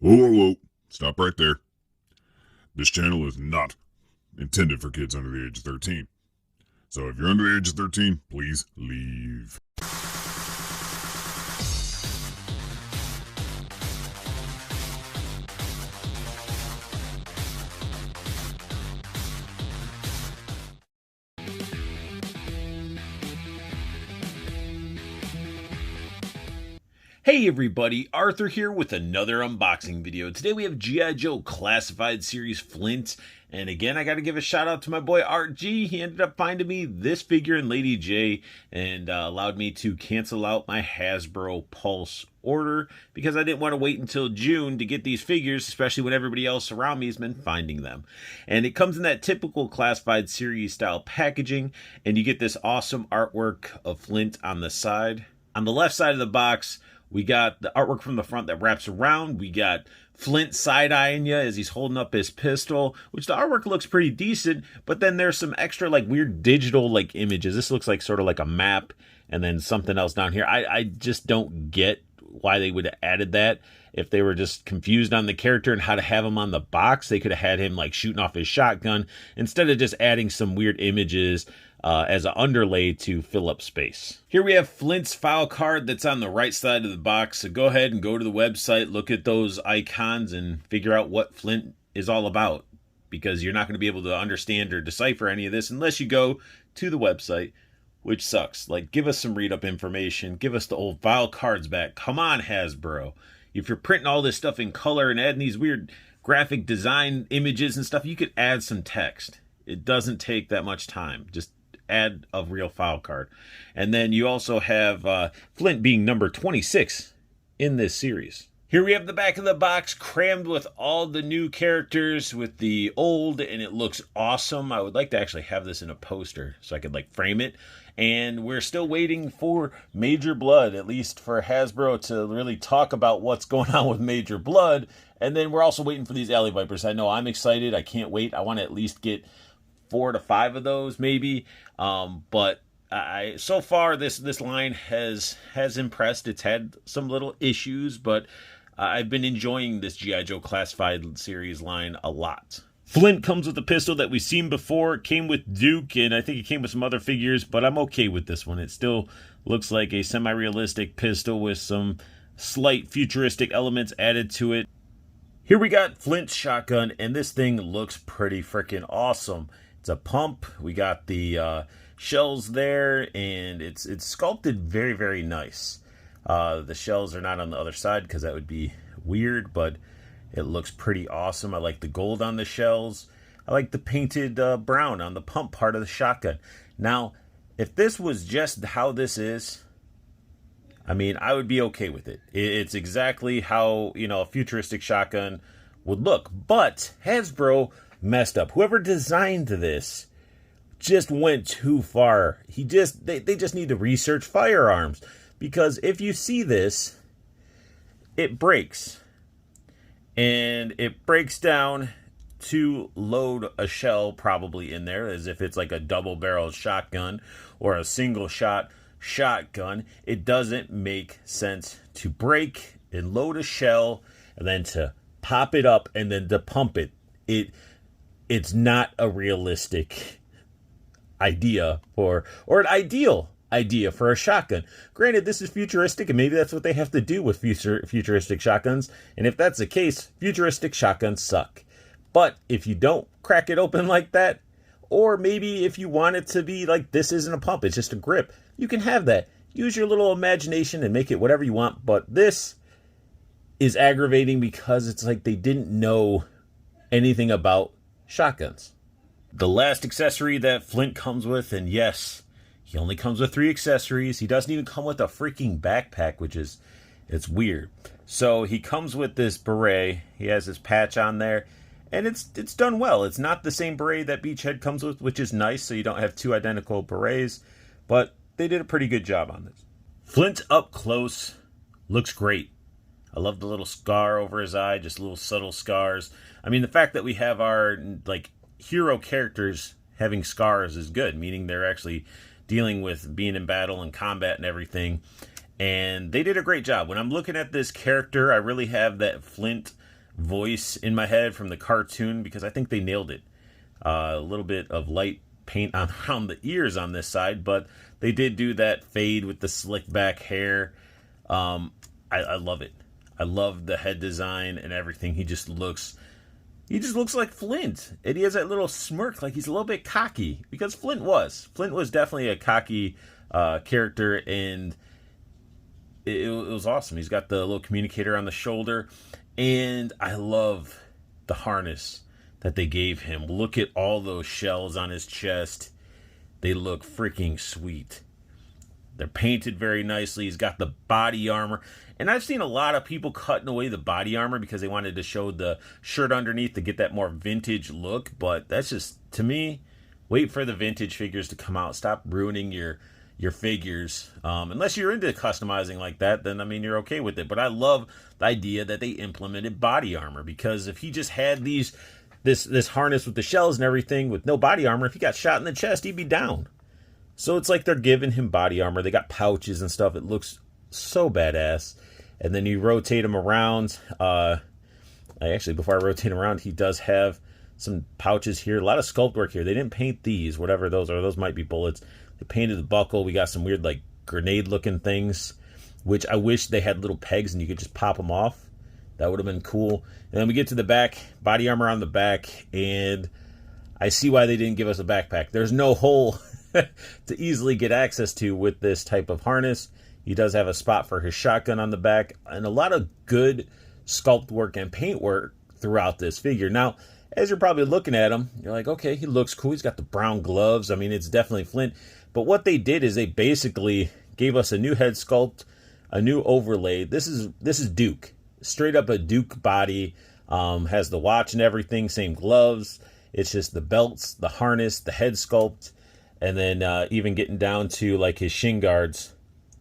Whoa, whoa, whoa. Stop right there. This channel is not intended for kids under the age of 13. So if you're under the age of 13, please leave. Hey everybody, Arthur here with another unboxing video. Today we have G.I. Joe Classified Series Flint. And again, I got to give a shout out to my boy Art G. He ended up finding me this figure in Lady J and allowed me to cancel out my Hasbro Pulse order because I didn't want to wait until June to get these figures, especially when everybody else around me has been finding them. And it comes in that typical Classified Series style packaging, and you get this awesome artwork of Flint on the side. On the left side of the box, we got the artwork from the front that wraps around. We got Flint side-eyeing you as he's holding up his pistol, which the artwork looks pretty decent, but then there's some extra like weird digital like images. This looks like sort of like a map and then something else down here. I just don't get why they would have added that. If they were just confused on the character and how to have him on the box, they could have had him like shooting off his shotgun instead of just adding some weird images as an underlay to fill up space. Here we have Flint's file card that's on the right side of the box. So go ahead and go to the website, look at those icons and figure out what Flint is all about, because you're not going to be able to understand or decipher any of this unless you go to the website, which sucks. Like, give us some read-up information. Give us the old file cards back. Come on, Hasbro. If you're printing all this stuff in color and adding these weird graphic design images and stuff, you could add some text. It doesn't take that much time. Just add a real file card. And then you also have Flint being number 26 in this series. Here we have the back of the box crammed with all the new characters with the old, and it looks awesome. I would like to actually have this in a poster so I could like frame it. And we're still waiting for Major Blood, at least for Hasbro to really talk about what's going on with Major Blood. And then we're also waiting for these Alley Vipers. I know I'm excited. I can't wait. I want to at least get 4 to 5 of those maybe. But so far this line has impressed. It's had some little issues, but I've been enjoying this G.I. Joe Classified Series line a lot. Flint comes with a pistol that we've seen before. It came with Duke, and I think it came with some other figures, but I'm okay with this one. It still looks like a semi-realistic pistol with some slight futuristic elements added to it. Here we got Flint's shotgun, and this thing looks pretty freaking awesome. It's a pump. We got the shells there, and it's sculpted very, very nice. The shells are not on the other side because that would be weird, but it looks pretty awesome. I like the gold on the shells. I like the painted brown on the pump part of the shotgun. Now, if this was just how this is, I mean, I would be okay with it. It's exactly how, you know, a futuristic shotgun would look. But Hasbro messed up. Whoever designed this just went too far. They just need to research firearms, because if you see this, it breaks. And it breaks down to load a shell probably in there, as if it's like a double-barreled shotgun or a single-shot shotgun. It doesn't make sense to break and load a shell and then to pop it up and then to pump it. It's not a realistic idea or an ideal idea for a shotgun. Granted, this is futuristic, and maybe that's what they have to do with futuristic shotguns. And if that's the case, futuristic shotguns suck. But if you don't crack it open like that, or maybe if you want it to be like, this isn't a pump, it's just a grip, you can have that. Use your little imagination and make it whatever you want. But this is aggravating because it's like they didn't know anything about shotguns. The last accessory that Flint comes with, and yes, he only comes with 3 accessories. He doesn't even come with a freaking backpack, which is, it's weird. So he comes with this beret. He has his patch on there, and it's done well. It's not the same beret that Beachhead comes with, which is nice, so you don't have 2 identical berets, but they did a pretty good job on this. Flint up close looks great. I love the little scar over his eye, just little subtle scars. I mean, the fact that we have our like hero characters having scars is good, meaning they're actually dealing with being in battle and combat and everything. And they did a great job. When I'm looking at this character, I really have that Flint voice in my head from the cartoon because I think they nailed it. A little bit of light paint around the ears on this side, but they did do that fade with the slick back hair. I love it. I love the head design and everything. He just looks like Flint, and he has that little smirk, like he's a little bit cocky, because Flint was definitely a cocky character, and it was awesome. He's got the little communicator on the shoulder, and I love the harness that they gave him. Look at all those shells on his chest. They look freaking sweet. They're painted very nicely. He's got the body armor. And I've seen a lot of people cutting away the body armor because they wanted to show the shirt underneath to get that more vintage look. But that's just, to me, wait for the vintage figures to come out. Stop ruining your figures. Unless you're into customizing like that, then, I mean, you're okay with it. But I love the idea that they implemented body armor, because if he just had this harness with the shells and everything with no body armor, if he got shot in the chest, he'd be down. So it's like they're giving him body armor. They got pouches and stuff. It looks so badass. And then you rotate him around. Actually, before I rotate him around, he does have some pouches here. A lot of sculpt work here. They didn't paint these, whatever those are. Those might be bullets. They painted the buckle. We got some weird, like, grenade-looking things, which I wish they had little pegs and you could just pop them off. That would have been cool. And then we get to the back, body armor on the back, and I see why they didn't give us a backpack. There's no hole to easily get access to with this type of harness. He does have a spot for his shotgun on the back, and a lot of good sculpt work and paint work throughout this figure. Now, as you're probably looking at him, you're like, okay, he looks cool. He's got the brown gloves. I mean, it's definitely Flint. But what they did is they basically gave us a new head sculpt, a new overlay. This is Duke. Straight up a Duke body. Has the watch and everything, same gloves. It's just the belts, the harness, the head sculpt, and then even getting down to like his shin guards.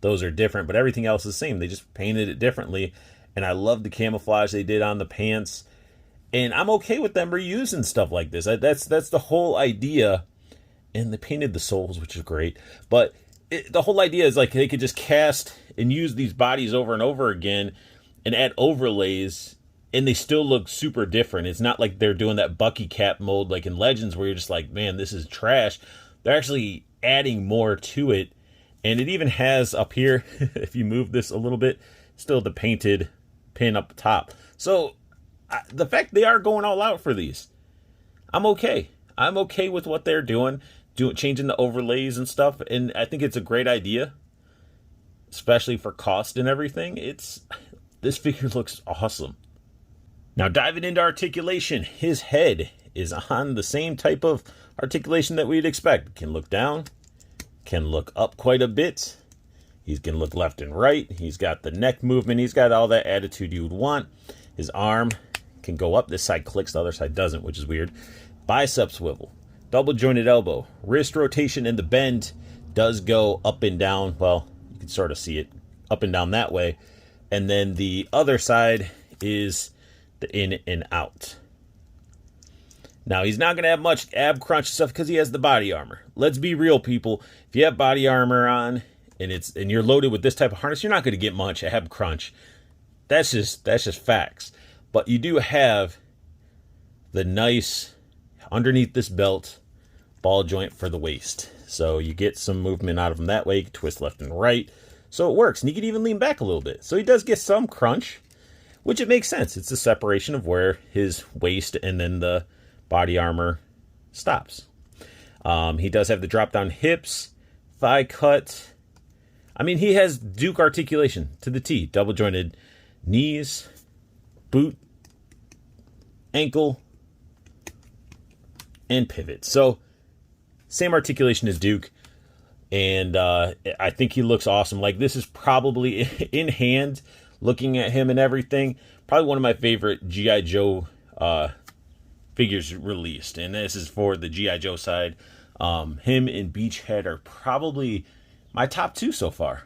Those are different, but everything else is the same. They just painted it differently, and I love the camouflage they did on the pants. And I'm okay with them reusing stuff like this. That's the whole idea. And they painted the soles, which is great. But the whole idea is like they could just cast and use these bodies over and over again and add overlays, and they still look super different. It's not like they're doing that Bucky cap mold like in Legends where you're just like, man, this is trash. They're actually adding more to it. And it even has up here, if you move this a little bit, still the painted pin up top. So the fact they are going all out for these, I'm okay. I'm okay with what they're doing, changing the overlays and stuff. And I think it's a great idea, especially for cost and everything. This figure looks awesome. Now diving into articulation, his head is on the same type of articulation that we'd expect. Can look down, can look up quite a bit. He can look left and right. He's got the neck movement. He's got all that attitude you would want. His arm can go up. This side clicks, the other side doesn't, which is weird. Bicep swivel, double jointed elbow, wrist rotation, and the bend does go up and down. Well, you can sort of see it up and down that way. And then the other side is the in and out. Now, he's not going to have much ab crunch stuff because he has the body armor. Let's be real, people. If you have body armor on and you're loaded with this type of harness, you're not going to get much ab crunch. That's just facts. But you do have the nice, underneath this belt, ball joint for the waist. So you get some movement out of him that way. You can twist left and right. So it works. And you can even lean back a little bit. So he does get some crunch, which it makes sense. It's the separation of where his waist and then the body armor stops. He does have the drop down hips, thigh cut. I mean, he has Duke articulation to the T. Double jointed knees, boot, ankle, and pivot. So same articulation as Duke. And I think he looks awesome. Like, this is probably in hand, looking at him and everything, probably one of my favorite G.I. Joe figures released. And this is for the G.I. Joe side. Him and Beachhead are probably my top two so far.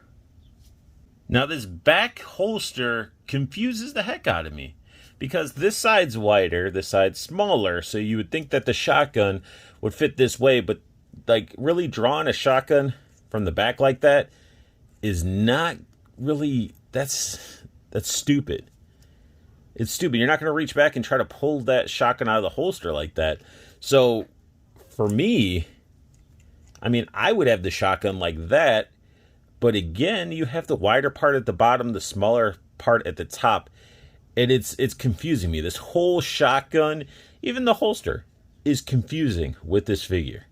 Now, this back holster confuses the heck out of me, because this side's wider, this side's smaller, so you would think that the shotgun would fit this way, but like, really drawing a shotgun from the back like that is not really, that's stupid. It's stupid. You're not going to reach back and try to pull that shotgun out of the holster like that. So for me, I mean, I would have the shotgun like that. But again, you have the wider part at the bottom, the smaller part at the top. And it's confusing me. This whole shotgun, even the holster, is confusing with this figure.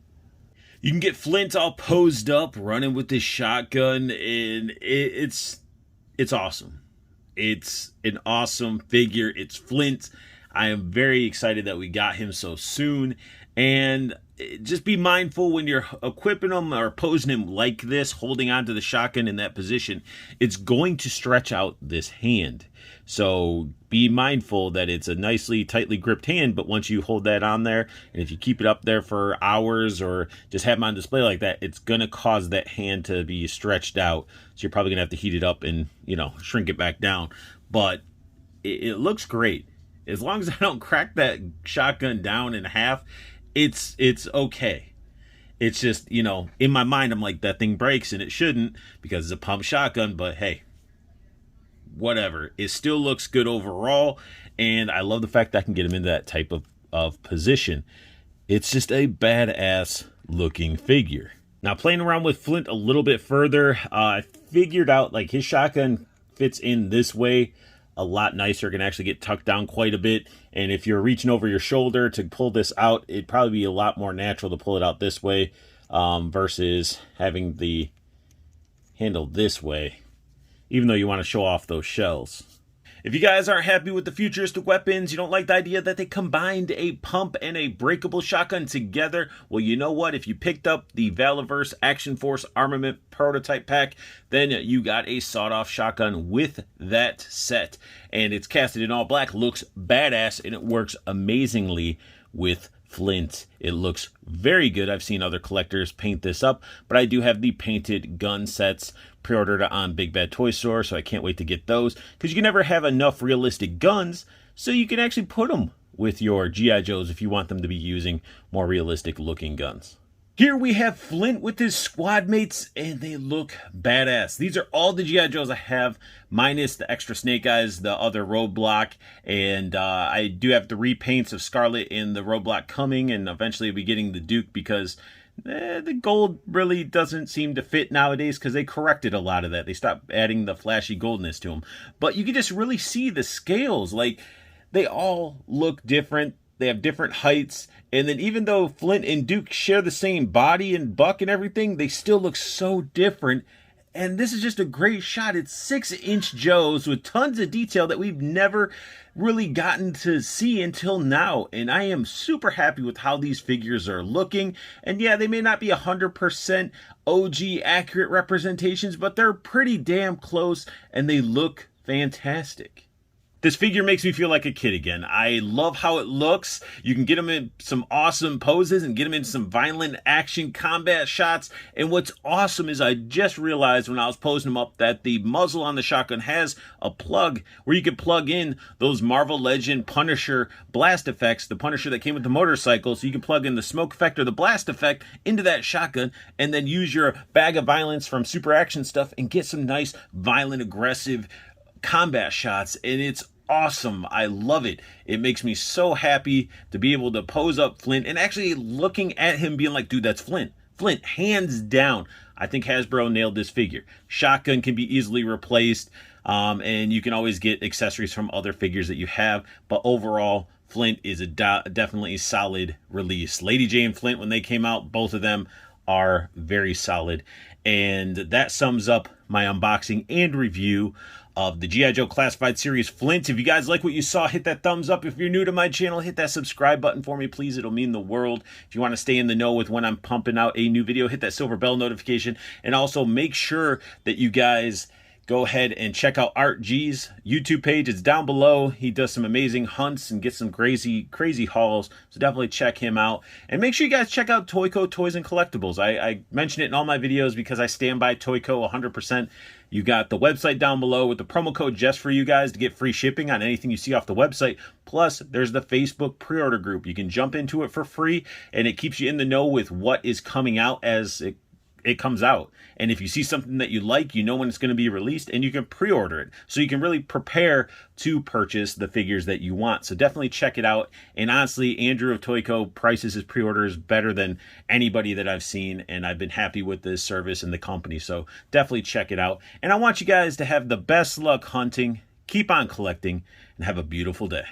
You can get Flint all posed up, running with this shotgun, and it's awesome. It's an awesome figure. It's Flint. I am very excited that we got him so soon. And just be mindful when you're equipping him or posing him like this, holding onto the shotgun in that position, it's going to stretch out this hand. So be mindful that it's a nicely, tightly gripped hand, but once you hold that on there, and if you keep it up there for hours or just have them on display like that, it's going to cause that hand to be stretched out. So you're probably going to have to heat it up and, shrink it back down. But it looks great. As long as I don't crack that shotgun down in half, it's okay. It's just, in my mind, I'm like, that thing breaks, and it shouldn't because it's a pump shotgun, but hey, whatever. It still looks good overall, and I love the fact that I can get him into that type of position. It's just a badass looking figure. Now, playing around with Flint a little bit further, I figured out like his shotgun fits in this way a lot nicer. It can actually get tucked down quite a bit, and if you're reaching over your shoulder to pull this out, it'd probably be a lot more natural to pull it out this way versus having the handle this way, even though you want to show off those shells. If you guys aren't happy with the futuristic weapons, you don't like the idea that they combined a pump and a breakable shotgun together, well, you know what? If you picked up the Valiverse Action Force Armament Prototype Pack, then you got a sawed-off shotgun with that set. And it's casted in all black, looks badass, and it works amazingly with Flint. It looks very good. I've seen other collectors paint this up, but I do have the painted gun sets pre-ordered on Big Bad Toy Store, so I can't wait to get those, because you can never have enough realistic guns, so you can actually put them with your G.I. Joes if you want them to be using more realistic looking guns. Here we have Flint with his squad mates, and they look badass. These are all the G.I. Joes I have, minus the extra Snake Eyes, the other Roadblock, and I do have the repaints of Scarlet and the Roadblock coming, and eventually I'll be getting the Duke, because the gold really doesn't seem to fit nowadays, because they corrected a lot of that. They stopped adding the flashy goldness to them. But you can just really see the scales. Like, they all look different. They have different heights. And then even though Flint and Duke share the same body and buck and everything, they still look so different. And this is just a great shot. It's 6-inch Joes with tons of detail that we've never really gotten to see until now. And I am super happy with how these figures are looking. And yeah, they may not be 100% OG accurate representations, but they're pretty damn close and they look fantastic. This figure makes me feel like a kid again. I love how it looks. You can get him in some awesome poses and get him in some violent action combat shots. And what's awesome is I just realized when I was posing him up that the muzzle on the shotgun has a plug where you can plug in those Marvel Legend Punisher blast effects, the Punisher that came with the motorcycle. So you can plug in the smoke effect or the blast effect into that shotgun and then use your bag of violence from Super Action stuff and get some nice, violent, aggressive combat shots, and it's awesome. I love it. It makes me so happy to be able to pose up Flint and actually looking at him being like, dude, that's Flint. Flint, hands down. I think Hasbro nailed this figure. Shotgun can be easily replaced, and you can always get accessories from other figures that you have, but overall, Flint is a definitely solid release. Lady J and Flint, when they came out, both of them are very solid, and that sums up my unboxing and review of the G.I. Joe Classified Series Flint. If you guys like what you saw, hit that thumbs up. If you're new to my channel, hit that subscribe button for me, please. It'll mean the world. If you want to stay in the know with when I'm pumping out a new video, hit that silver bell notification. And also make sure that you guys go ahead and check out Art G's YouTube page. It's down below. He does some amazing hunts and gets some crazy hauls. So definitely check him out. And make sure you guys check out Toyco Toys and Collectibles. I mention it in all my videos because I stand by Toyco 100%. You got the website down below with the promo code just for you guys to get free shipping on anything you see off the website. Plus, there's the Facebook pre-order group. You can jump into it for free, and it keeps you in the know with what is coming out as it it comes out. And if you see something that you like, you know when it's going to be released, and you can pre-order it. So you can really prepare to purchase the figures that you want. So definitely check it out. And honestly, Andrew of Toyco prices his pre-orders better than anybody that I've seen, and I've been happy with this service and the company. So definitely check it out. And I want you guys to have the best luck hunting, keep on collecting, and have a beautiful day.